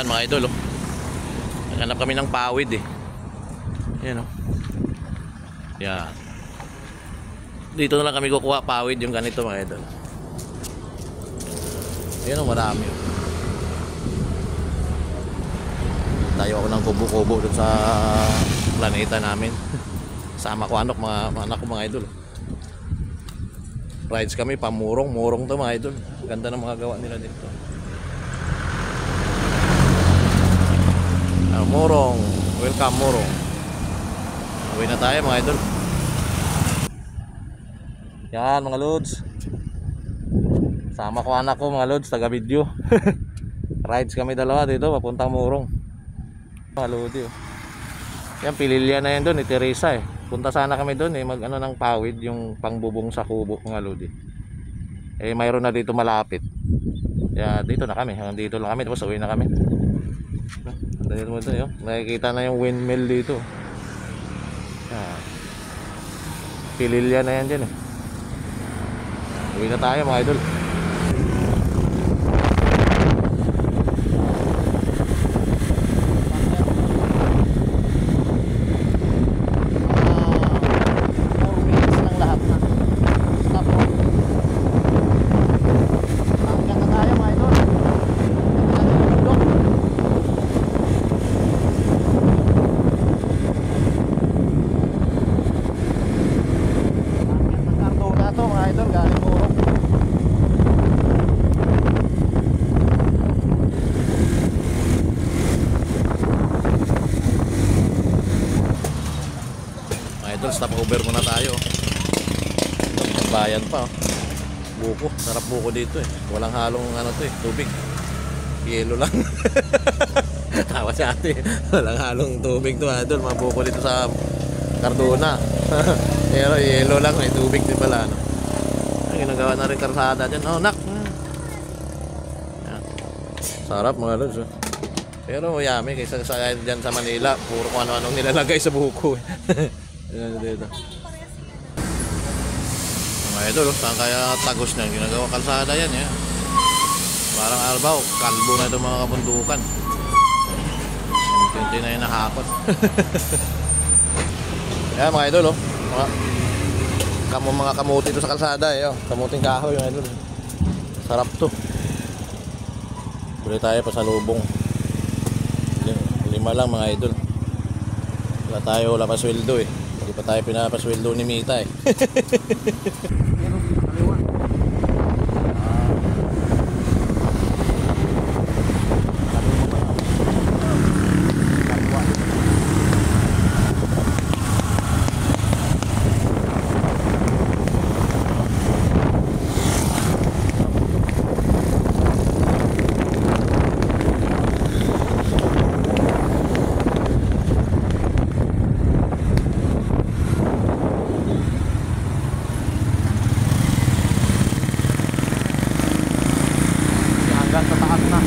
Yan mga idol, oh. Naghanap kami ng pawid eh. Yan, oh. Yan. Dito na lang kami kukuha pawid yung ganito mga idol. Yan, oh, marami, oh. Tayo ako ng kubo-kubo dun sa planeta namin. Sama ko anak ko mga idol. Rides kami pamurong to mga idol. Ganda ng mga gawa nila dito. Morong, welcome Morong. Uwi na tayo mga idol. Yan mga lods. Sama ko anak ko mga lods, taga video. Rides kami dalawa dito papuntang Morong. Mga lodi, oh. Yan pililya na yan doon ni Teresa eh. Punta sana kami doon eh, mag ano ng pawid, yung pangbubong sa kubo mga lodi. Eh mayroon na dito malapit. Kaya dito na kami, hanggang dito lang kami tapos uwi na kami. Dahil mo ito, nakikita na yung windmill dito. Pililya na yan dyan eh. Uwi na tayo mga idol. Stop over muna tayo. Bayan pa, oh. Buko, sarap buko dito eh. Walang halong ano to eh, tubig. Yelo lang. Tawa si ate. Walang halong tubig to, idol. Mga buko dito sa Cardona. Pero yelo lang, may tubig din pala, no? Ay, ginagawa na rin karsada dyan. Oh, nak. Sarap mga lods, oh. Pero yummy kaysa sa dyan sa Manila, puro kung ano-anong nilalagay sa buko eh. Yan dito. Mga idol, saan kaya tagos na ginagawa kalsada yan eh. Parang albaw, kalbo na itong mga kabundukan. Tinti na yung nahakot. Yan mga idol, oh. Mga kamuti ito sa kalsada eh, oh. Kamuting kahoy mga idol. Sarap to. Bili tayo pa sa lubong. 5 lang mga idol. Wala pa sweldo eh. Hindi pa tayo pinapasweldo ni Mita eh. Hanggang sa taas na.